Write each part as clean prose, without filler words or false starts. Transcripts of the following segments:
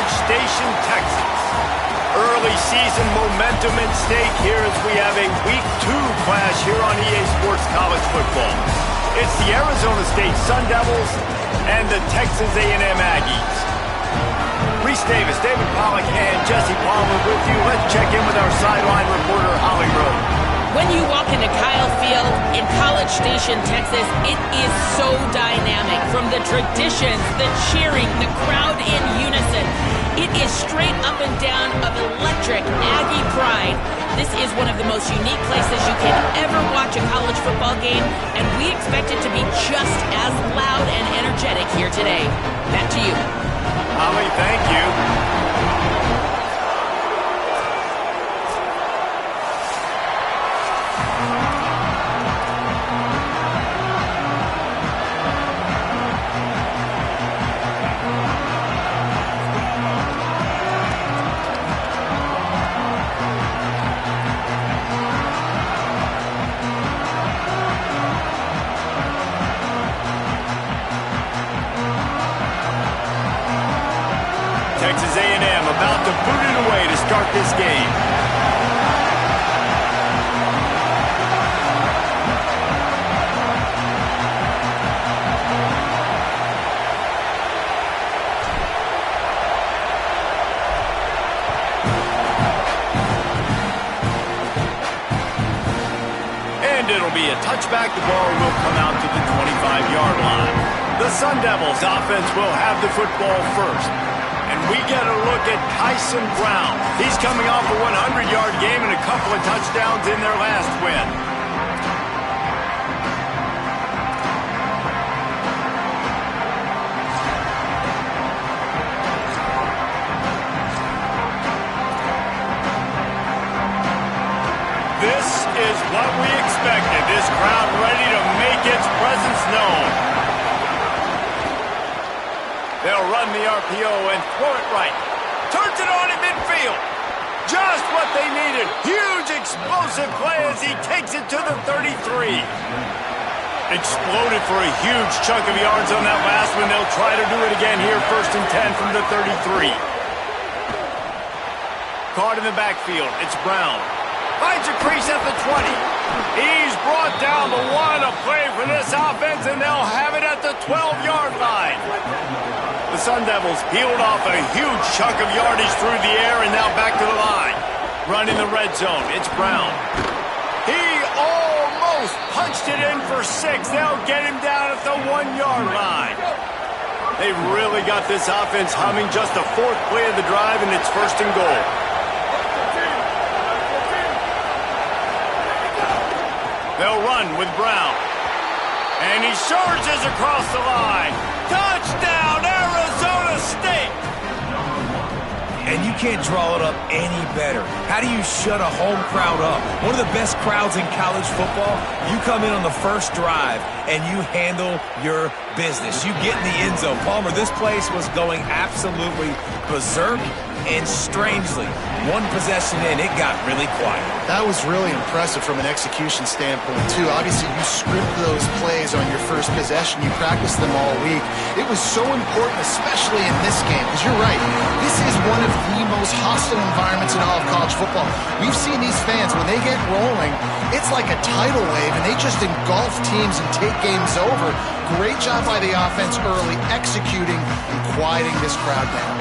College Station, Texas. Early season momentum at stake here as we have a Week 2 clash here on EA Sports College Football. It's the Arizona State Sun Devils and the Texas A&M Aggies. Reese Davis, David Pollack, and Jesse Palmer with you. Let's check in with our sideline reporter, Holly Rowe. When you walk into Kyle Field in College Station, Texas, it is so dynamic. From the traditions, the cheering, the crowd in unison. It is straight up and down of electric Aggie pride. This is one of the most unique places you can ever watch a college football game, and we expect it to be just as loud and energetic here today. Back to you. Holly, thank you. Texas A&M about to boot it away to start this game. And it'll be a touchback. The ball will come out to the 25-yard line. The Sun Devils offense will have the football first. And we get a look at Tyson Brown. He's coming off a 100-yard game and a couple of touchdowns in their last win. This is what we expected. This crowd ready to make its presence known. They'll run the RPO and throw it right. Turns it on in midfield. Just what they needed. Huge explosive play as he takes it to the 33. Exploded for a huge chunk of yards on that last one. They'll try to do it again here. 1st and 10 from the 33. Caught in the backfield. It's Brown. Finds a crease at the 20. He's brought down the one. A play for this offense, and they'll have it at the 12-yard line. The Sun Devils peeled off a huge chunk of yardage through the air and now back to the line. Running the red zone. It's Brown. He almost punched it in for 6. They'll get him down at the 1-yard line. They've really got this offense humming. Just the 4th play of the drive, and it's 1st and goal. They'll run with Brown. And he surges across the line. Touchdown, Arizona State! And you can't draw it up any better. How do you shut a home crowd up? One of the best crowds in college football. You come in on the first drive, and you handle your business. You get in the end zone. Palmer, this place was going absolutely berserk. And strangely, one possession in, it got really quiet. That was really impressive from an execution standpoint, too. Obviously, you script those plays on your first possession. You practice them all week. It was so important, especially in this game, because you're right. This is one of the most hostile environments in all of college football. We've seen these fans, when they get rolling, it's like a tidal wave, and they just engulf teams and take games over. Great job by the offense early, executing and quieting this crowd down.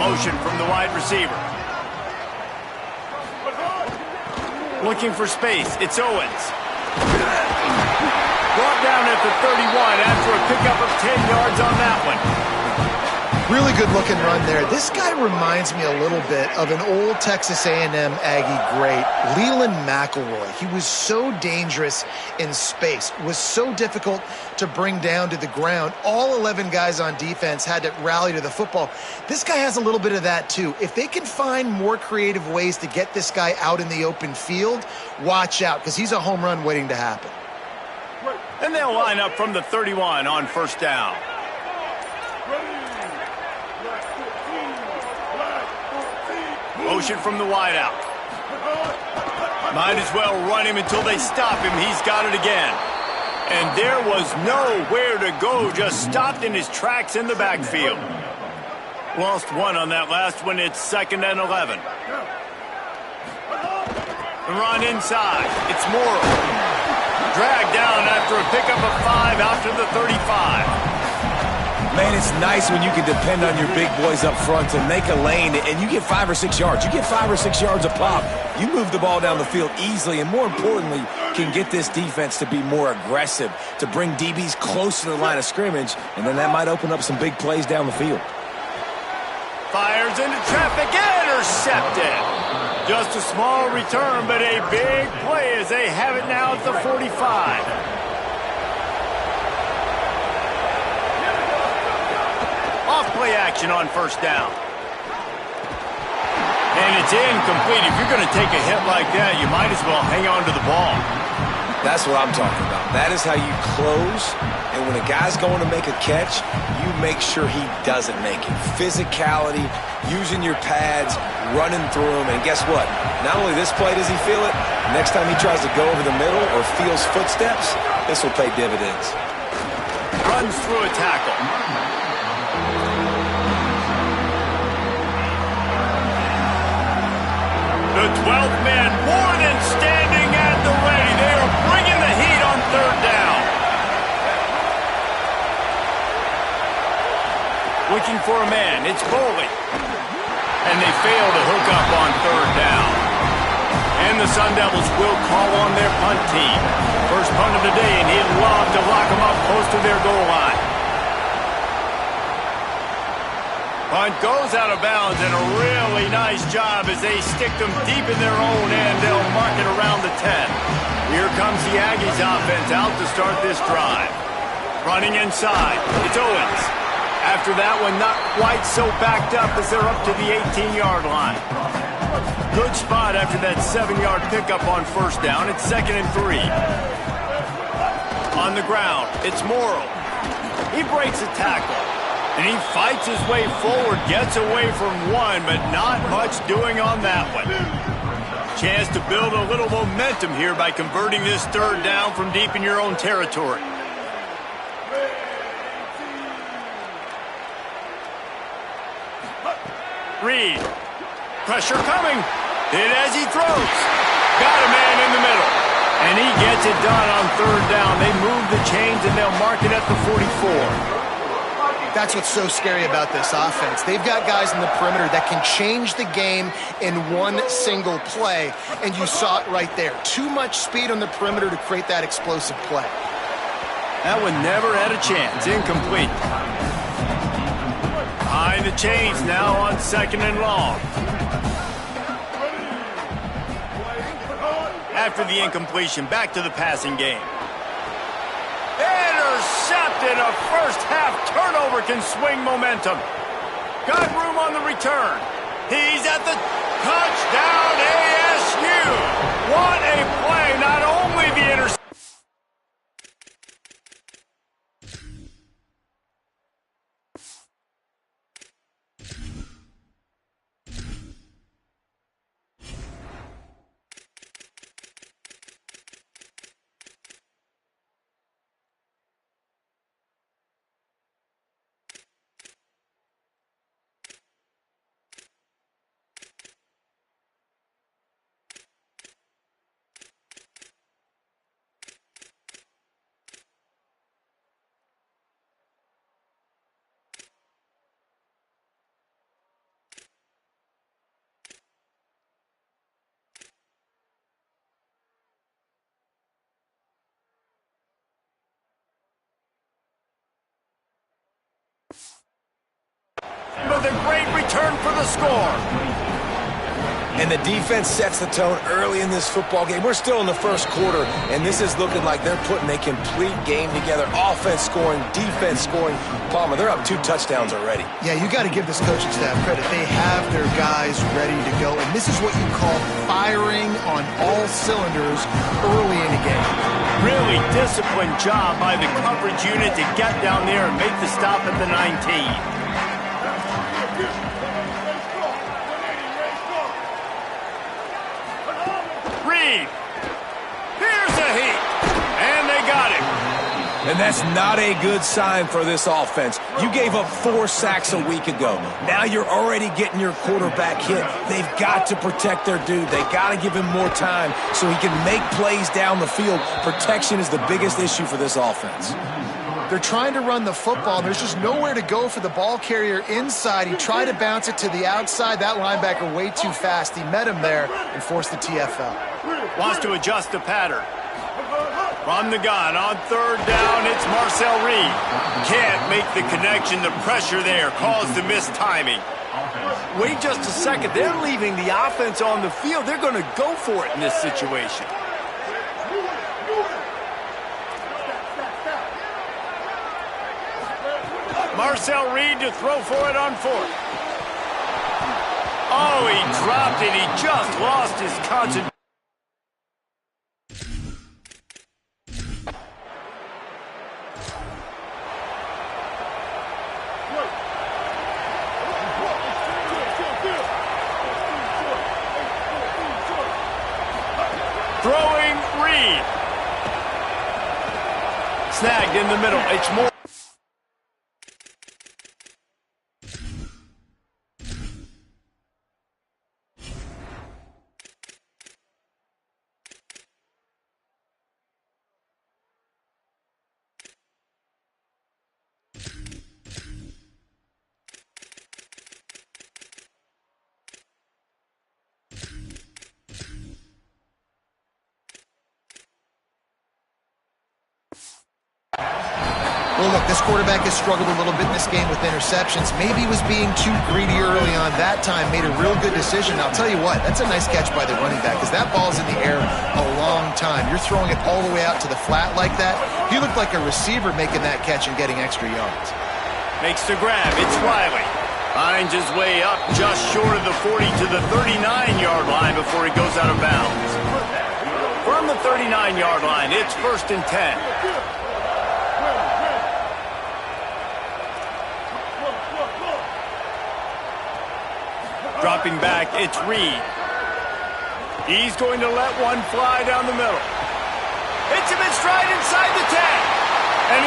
Motion from the wide receiver. Looking for space. It's Owens. Brought down at the 31 after a pickup of 10 yards on that one. Really good looking run there. This guy reminds me a little bit of an old Texas A&M Aggie great, Leland McElroy. He was so dangerous in space, was so difficult to bring down to the ground. All 11 guys on defense had to rally to the football. This guy has a little bit of that too. If they can find more creative ways to get this guy out in the open field, watch out, because he's a home run waiting to happen. And they'll line up from the 31 on 1st down. Motion from the wideout. Might as well run him until they stop him. He's got it again. And there was nowhere to go, just stopped in his tracks in the backfield. Lost one on that last one. It's 2nd and 11. The run inside. It's Morrow. Dragged down after a pickup of 5 out to the 35. Man, it's nice when you can depend on your big boys up front to make a lane, and you get 5 or 6 yards. You get 5 or 6 yards a pop. You move the ball down the field easily, and more importantly, can get this defense to be more aggressive, to bring DBs close to the line of scrimmage, and then that might open up some big plays down the field. Fires into traffic, intercepted. Just a small return, but a big play as they have it now at the 45. Off-play action on 1st down. And it's incomplete. If you're going to take a hit like that, you might as well hang on to the ball. That's what I'm talking about. That is how you close, and when a guy's going to make a catch, you make sure he doesn't make it. Physicality, using your pads, running through him, and guess what? Not only this play does he feel it, next time he tries to go over the middle or feels footsteps, this will pay dividends. Runs through a tackle. The 12th man more than standing at the ready. They are bringing the heat on 3rd down. Looking for a man. It's Foley. And they fail to hook up on 3rd down. And the Sun Devils will call on their punt team. First punt of the day, and he'd love to lock them up close to their goal line. Punt goes out of bounds, and a really nice job as they stick them deep in their own end. They'll mark it around the 10. Here comes the Aggies offense out to start this drive. Running inside, it's Owens. After that one, not quite so backed up as they're up to the 18-yard line. Good spot after that 7-yard pickup on 1st down. It's 2nd and 3. On the ground, it's Morrow. He breaks a tackle. And he fights his way forward, gets away from one, but not much doing on that one. Chance to build a little momentum here by converting this 3rd down from deep in your own territory. Reed. Pressure coming. Hit as he throws. Got a man in the middle. And he gets it done on 3rd down. They move the chains, and they'll mark it at the 44. That's what's so scary about this offense. They've got guys in the perimeter that can change the game in one single play, and you saw it right there. Too much speed on the perimeter to create that explosive play. That one never had a chance. Incomplete. Behind the chains now on 2nd and long. After the incompletion, back to the passing game. Intercepted. A first-half turnover can swing momentum. Got room on the return. He's at the touchdown ASU. What a play. Not only the interception. With a great return for the score. And the defense sets the tone early in this football game. We're still in the 1st quarter, and this is looking like they're putting a complete game together. Offense scoring, defense scoring. Palmer, they're up 2 touchdowns already. Yeah, you got to give this coaching staff credit. They have their guys ready to go, and this is what you call firing on all cylinders early in a game. Really disciplined job by the coverage unit to get down there and make the stop at the 19. Reed. Here's a heat. And they got him. And that's not a good sign for this offense. You gave up 4 sacks a week ago. Now you're already getting your quarterback hit. They've got to protect their dude. They got to give him more time so he can make plays down the field. Protection is the biggest issue for this offense. They're trying to run the football, and there's just nowhere to go for the ball carrier inside. He tried to bounce it to the outside. That linebacker way too fast. He met him there and forced the TFL. Wants to adjust the pattern. From the gun on 3rd down, it's Marcel Reed. Can't make the connection. The pressure there caused the missed timing. Wait just a second. They're leaving the offense on the field. They're going to go for it in this situation. Marcel Reed to throw for it on 4th. Oh, he dropped it. He just lost his concentration. Throwing Reed. Snagged in the middle. It's more. Well, look, this quarterback has struggled a little bit in this game with interceptions. Maybe he was being too greedy early on. That time made a real good decision. I'll tell you what, that's a nice catch by the running back because that ball's in the air a long time. You're throwing it all the way out to the flat like that. He looked like a receiver making that catch and getting extra yards. Makes the grab. It's Riley. Finds his way up just short of the 40 to the 39-yard line before he goes out of bounds. From the 39-yard line, it's 1st and 10. Dropping back, it's Reed. He's going to let one fly down the middle. Hits him in stride inside the 10. And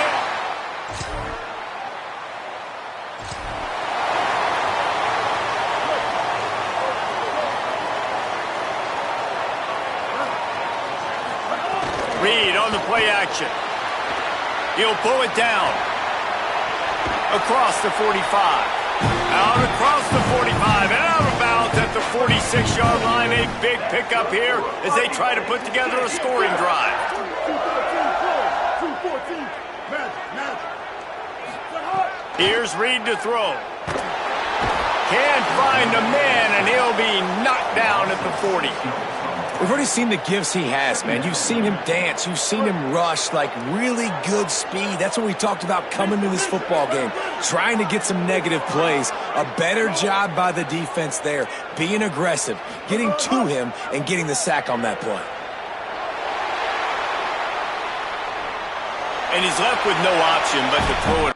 Reed on the play action. He'll pull it down. Across the 45. Out across the 45 and out of bounds at the 46-yard line. A big pickup here as they try to put together a scoring drive. Here's Reed to throw. Can't find a man, and he'll be knocked down at the 40. We've already seen the gifts he has, man. You've seen him dance. You've seen him rush, like really good speed. That's what we talked about coming to this football game, trying to get some negative plays. A better job by the defense there, being aggressive, getting to him, and getting the sack on that play. And he's left with no option but to throw it.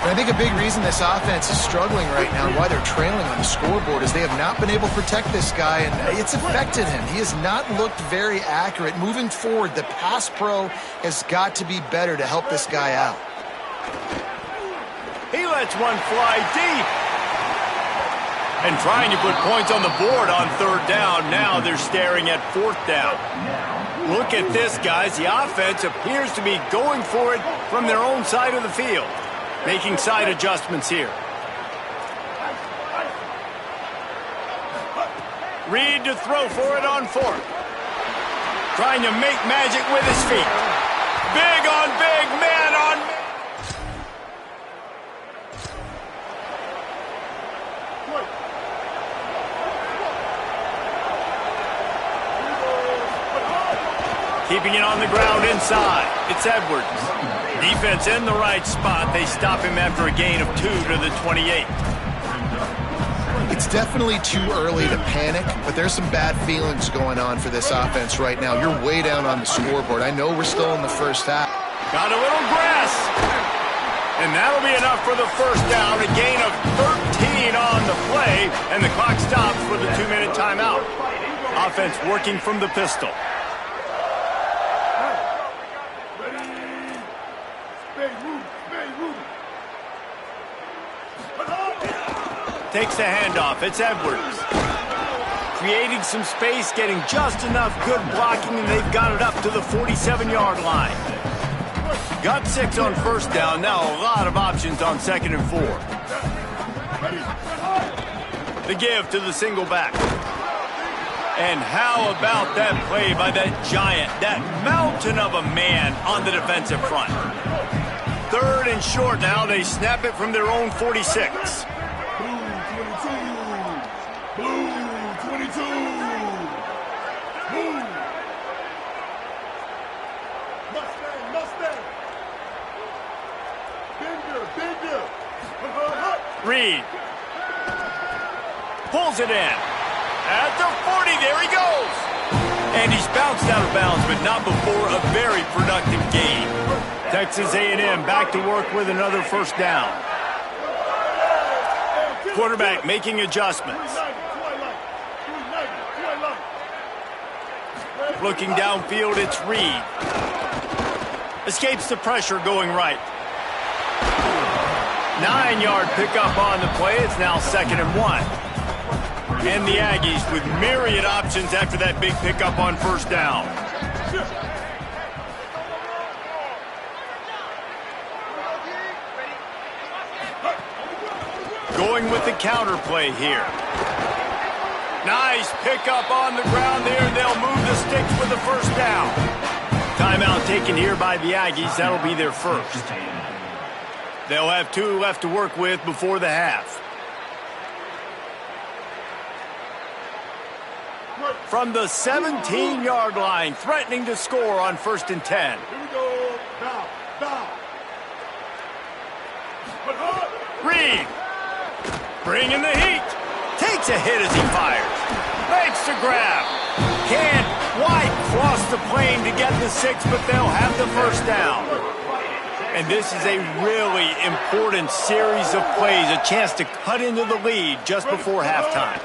I think a big reason this offense is struggling right now and why they're trailing on the scoreboard is they have not been able to protect this guy, and it's affected him. He has not looked very accurate. Moving forward, the pass pro has got to be better to help this guy out. He lets one fly deep. And trying to put points on the board on 3rd down. Now they're staring at 4th down. Look at this, guys. The offense appears to be going for it from their own side of the field. Making side adjustments here. Reed to throw for it on 4th. Trying to make magic with his feet. Big on big, man on man. Keeping it on the ground inside. It's Edwards. Defense in the right spot. They stop him after a gain of 2 to the 28. It's definitely too early to panic, but there's some bad feelings going on for this offense right now. You're way down on the scoreboard. I know we're still in the first half. Got a little grass. And that'll be enough for the first down. A gain of 13 on the play. And the clock stops for the 2-minute timeout. Offense working from the pistol. Takes the handoff. It's Edwards. Creating some space, getting just enough good blocking, and they've got it up to the 47-yard line. Got 6 on first down. Now a lot of options on 2nd and 4. The give to the single back. And how about that play by that giant, that mountain of a man on the defensive front? 3rd and short now. They snap it from their own 46. Reed pulls it in. At the 40, there he goes. And he's bounced out of bounds, but not before a very productive gain. Texas A&M back to work with another first down. Quarterback making adjustments. Looking downfield, it's Reed. Escapes the pressure going right. 9-yard pickup on the play. It's now 2nd and 1. And the Aggies with myriad options after that big pickup on first down. Going with the counter play here. Nice pickup on the ground there. They'll move the sticks with the first down. Timeout taken here by the Aggies. That'll be their first. They'll have 2 left to work with before the half. From the 17-yard line, threatening to score on 1st and 10. Here we go. Down. Reed, bringing the heat. Takes a hit as he fires. Makes the grab. Can't quite cross the plane to get the 6, but they'll have the first down. And this is a really important series of plays, a chance to cut into the lead just before halftime.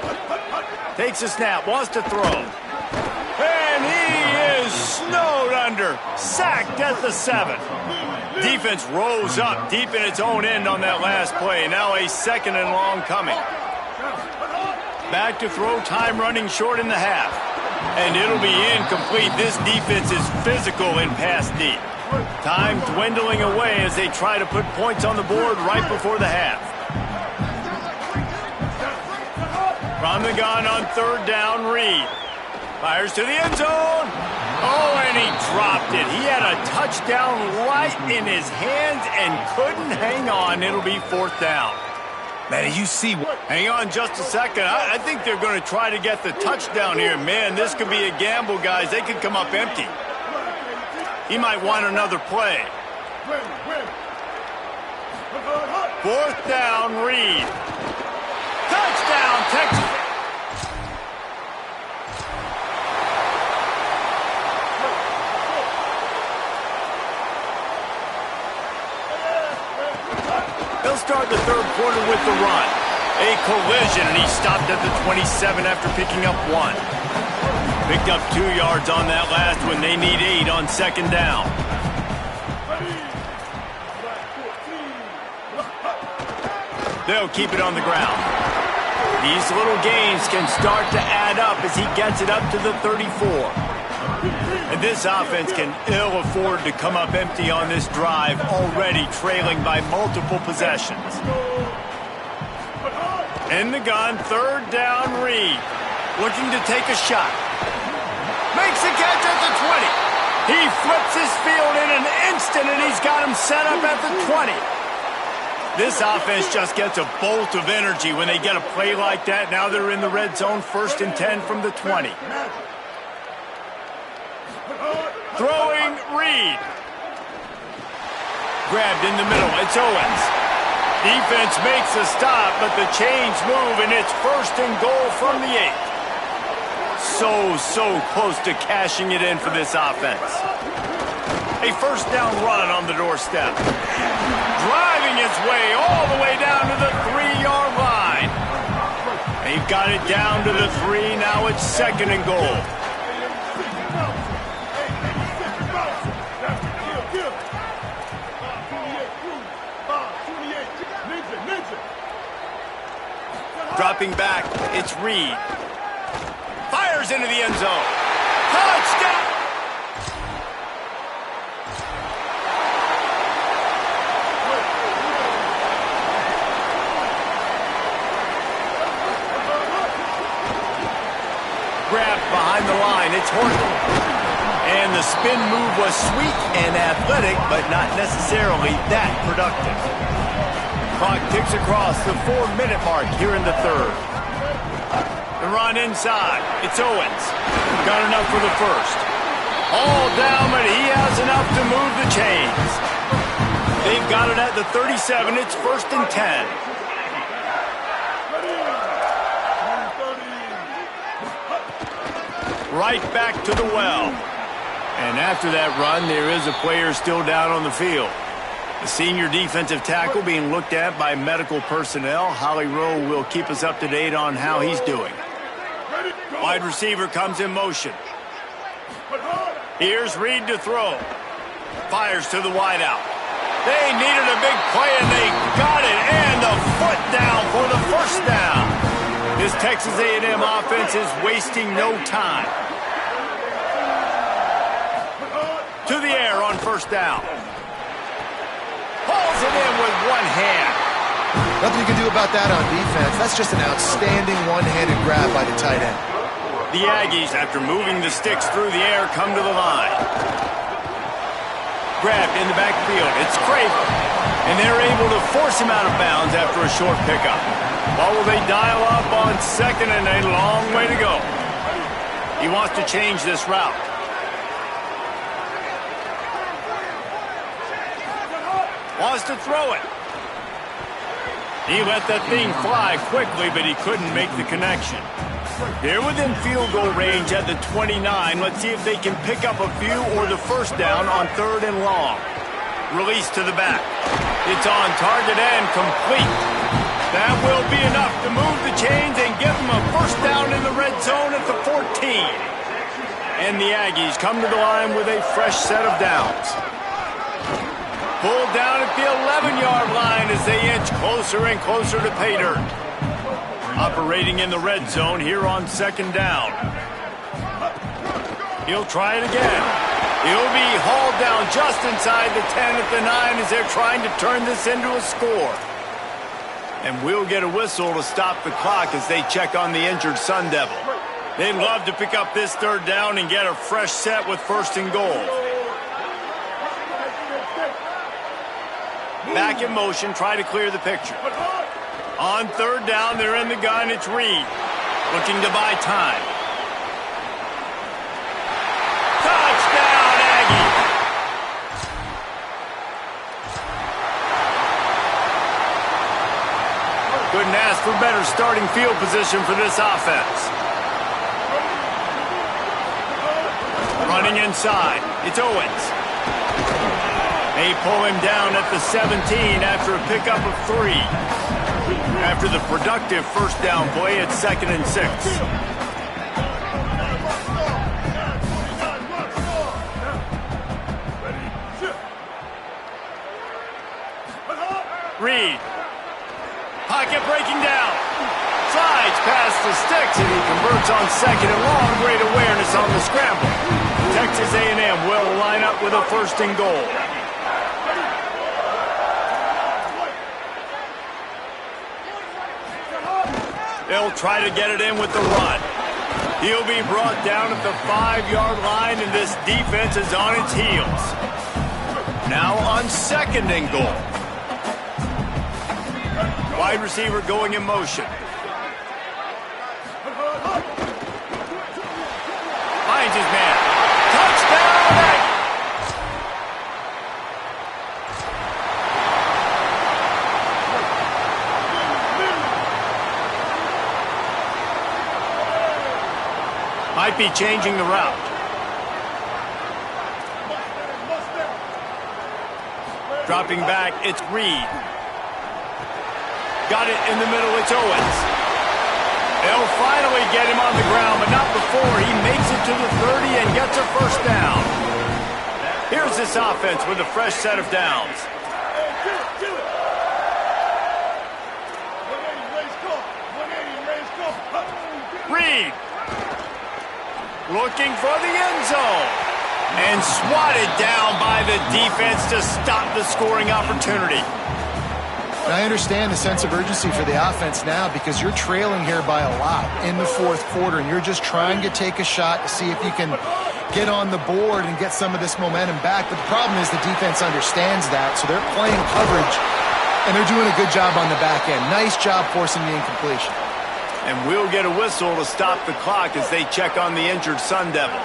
Takes a snap, wants to throw. And he is snowed under. Sacked at the 7. Defense rose up deep in its own end on that last play. Now a 2nd and long coming. Back to throw, time running short in the half. And it'll be incomplete. This defense is physical in pass deep. Time dwindling away as they try to put points on the board right before the half. From the gun on 3rd down, Reed. Fires to the end zone. Oh, and he dropped it. He had a touchdown right in his hands and couldn't hang on. It'll be 4th down. Man, you see what... Hang on just a second. I think they're going to try to get the touchdown here. Man, this could be a gamble, guys. They could come up empty. He might want another play. 4th down, Reed. Touchdown, Texas. They'll start the 3rd quarter with the run. A collision, and he stopped at the 27 after picking up 1. Picked up 2 yards on that last one. They need 8 on 2nd down. They'll keep it on the ground. These little gains can start to add up as he gets it up to the 34. And this offense can ill afford to come up empty on this drive, already trailing by multiple possessions. In the gun, 3rd down, Reed. Looking to take a shot. Makes the catch at the 20. He flips his field in an instant, and he's got him set up at the 20. This offense just gets a bolt of energy when they get a play like that. Now they're in the red zone, 1st and 10 from the 20. Throwing, Reed. Grabbed in the middle. It's Owens. Defense makes a stop, but the chains move, and it's 1st and goal from the 8. So close to cashing it in for this offense. A first down run on the doorstep. Driving his way all the way down to the 3-yard line. They've got it down to the 3. Now it's 2nd and goal. Dropping back, it's Reed. Fires into the end zone. Touchdown! Grab behind the line, it's Horton. And the spin move was sweet and athletic, but not necessarily that productive. Clock ticks across the 4-minute mark here in the 3rd. The run inside. It's Owens. Got enough for the first. All down, but he has enough to move the chains. They've got it at the 37. It's 1st and 10. Right back to the well. And after that run, there is a player still down on the field. The senior defensive tackle being looked at by medical personnel. Holly Rowe will keep us up to date on how he's doing. Wide receiver comes in motion. Here's Reed to throw. Fires to the wideout. They needed a big play, and they got it. And the foot down for the first down. This Texas A&M offense is wasting no time. To the air on first down. Pulls it in with one hand. Nothing you can do about that on defense. That's just an outstanding one-handed grab by the tight end. The Aggies, after moving the sticks through the air, come to the line. Grabbed in the backfield. It's Craven. And they're able to force him out of bounds after a short pickup. Or will they dial up on 2nd and a long way to go? He wants to change this route. Wants to throw it. He let that thing fly quickly, but he couldn't make the connection. They're within field goal range at the 29. Let's see if they can pick up a few or the first down on 3rd and long. Release to the back. It's on target and complete. That will be enough to move the chains and give them a first down in the red zone at the 14. And the Aggies come to the line with a fresh set of downs. Pulled down at the 11-yard line as they inch closer and closer to pay dirt. Operating in the red zone here on 2nd down. He'll try it again. He'll be hauled down just inside the 10 at the 9 as they're trying to turn this into a score. And we'll get a whistle to stop the clock as they check on the injured Sun Devil. They'd love to pick up this 3rd down and get a fresh set with 1st and goal. Back in motion, try to clear the picture. On 3rd down, they're in the gun. It's Reed looking to buy time. Touchdown, Aggie! Couldn't ask for better starting field position for this offense. Running inside, it's Owens. They pull him down at the 17 after a pickup of 3. After the productive first down play, it's 2nd and 6. Reed. Pocket breaking down. Slides past the sticks, and he converts on 2nd and long. Great awareness on the scramble. Texas A&M will line up with a 1st and goal. They'll try to get it in with the run. He'll be brought down at the 5-yard line, and this defense is on its heels. Now on 2nd and goal. Wide receiver going in motion. Finds his man. Touchdown! Might be changing the route. Dropping back, it's Reed. Got it in the middle, it's Owens. They'll finally get him on the ground, but not before he makes it to the 30 and gets a first down. Here's this offense with a fresh set of downs. Reed looking for the end zone and swatted down by the defense to stop the scoring opportunity. And I understand the sense of urgency for the offense now because you're trailing here by a lot in the fourth quarter, and you're just trying to take a shot to see if you can get on the board and get some of this momentum back. But the problem is the defense understands that, so they're playing coverage, and they're doing a good job on the back end. Nice job forcing the incompletion. And we'll get a whistle to stop the clock as they check on the injured Sun Devil.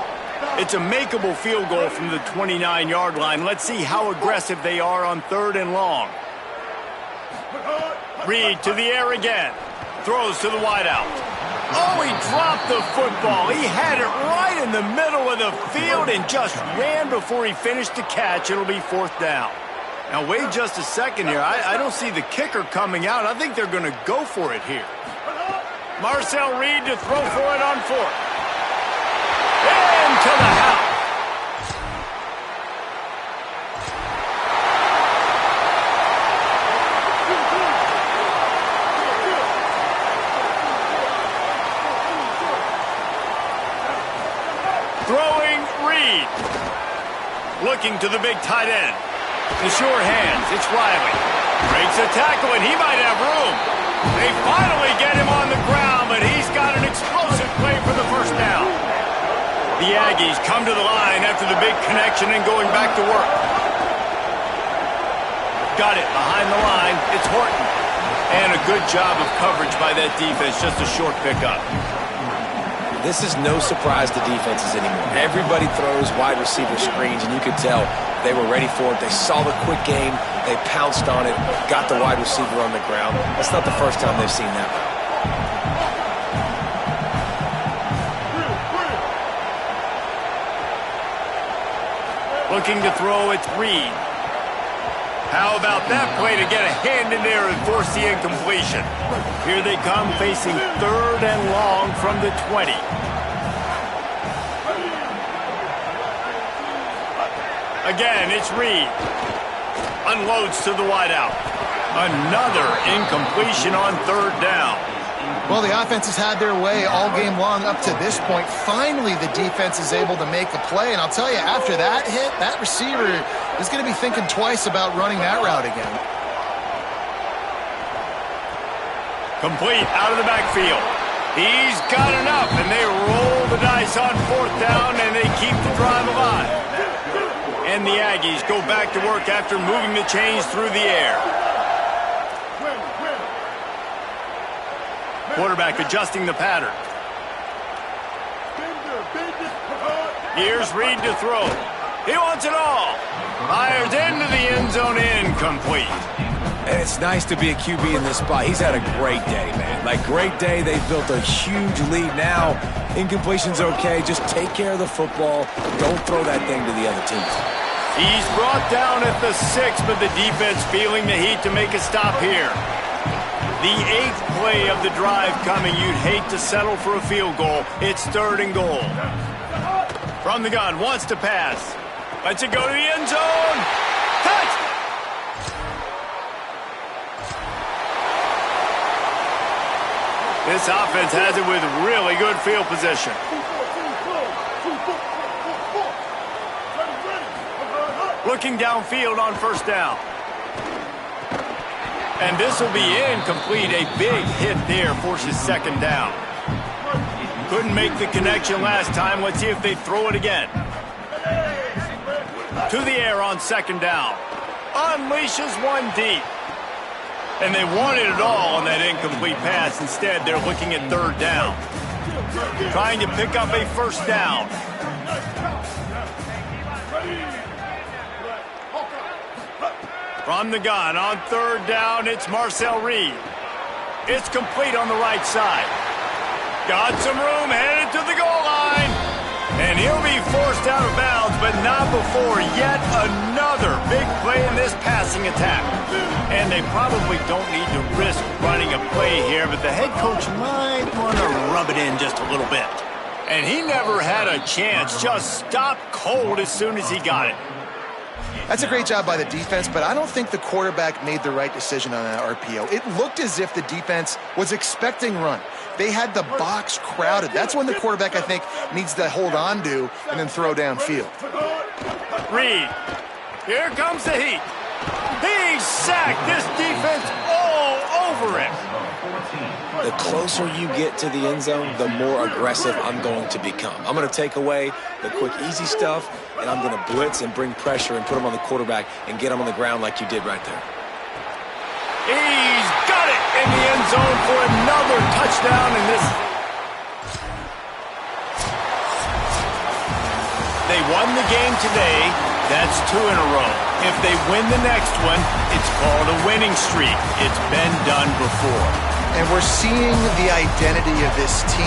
It's a makeable field goal from the 29-yard line. Let's see how aggressive they are on 3rd and long. Reed to the air again. Throws to the wideout. Oh, he dropped the football. He had it right in the middle of the field and just ran before he finished the catch. It'll be 4th down. Now, wait just a second here. I don't see the kicker coming out. I think they're going to go for it here. Marcel Reed to throw for it on 4th. Into the house. Throwing Reed. Looking to the big tight end. The sure hands. It's Riley. Breaks a tackle, and he might have room. They finally get him on the ground, but he's got an explosive play for the first down. The Aggies come to the line after the big connection and going back to work. Got it behind the line. It's Horton. And a good job of coverage by that defense. Just a short pickup. This is no surprise to defenses anymore. Everybody throws wide receiver screens, and you could tell they were ready for it. They saw the quick game. They pounced on it, got the wide receiver on the ground. That's not the first time they've seen that. Looking to throw, it's Reed. How about that play to get a hand in there and force the incompletion? Here they come facing 3rd and long from the 20. Again, it's Reed. Unloads to the wideout. Another incompletion on 3rd down. Well, the offense has had their way all game long up to this point. Finally, the defense is able to make a play. And I'll tell you, after that hit, that receiver is going to be thinking twice about running that route again. Complete out of the backfield. He's got enough, and they roll the dice on 4th down, and they keep the drive alive. And the Aggies go back to work after moving the chains through the air. Quarterback adjusting the pattern. Here's Reed to throw. He wants it all. Fires into the end zone, incomplete. And it's nice to be a QB in this spot. He's had a great day, man. Like, great day. They've built a huge lead now. Incompletion's okay. Just take care of the football. Don't throw that thing to the other teams. He's brought down at the 6, but the defense feeling the heat to make a stop here. The 8th play of the drive coming. You'd hate to settle for a field goal. It's 3rd and goal. From the gun, wants to pass. Lets it go to the end zone. Touch! This offense has it with really good field position. Looking downfield on 1st down. And this will be incomplete. A big hit there forces 2nd down. Couldn't make the connection last time. Let's see if they throw it again. To the air on 2nd down. Unleashes one deep. And they wanted it all on that incomplete pass. Instead, they're looking at 3rd down. Trying to pick up a 1st down. From the gun on 3rd down, it's Marcel Reed. It's complete on the right side. Got some room, headed to the goal line. And he'll be forced out of bounds, but not before yet another big play in this passing attack. And they probably don't need to risk running a play here, but the head coach might want to rub it in just a little bit. And he never had a chance, just stopped cold as soon as he got it. That's a great job by the defense, but I don't think the quarterback made the right decision on that RPO. It looked as if the defense was expecting run. They had the box crowded. That's when the quarterback, I think, needs to hold on to and then throw downfield. Reed, here comes the heat. He's sacked. This defense all over him. The closer you get to the end zone, the more aggressive I'm going to become. I'm going to take away the quick, easy stuff, and I'm going to blitz and bring pressure and put him on the quarterback and get him on the ground like you did right there. He's got it in the end zone for another touchdown in this. They won the game today. That's 2 in a row. If they win the next one, it's called a winning streak. It's been done before. And we're seeing the identity of this team.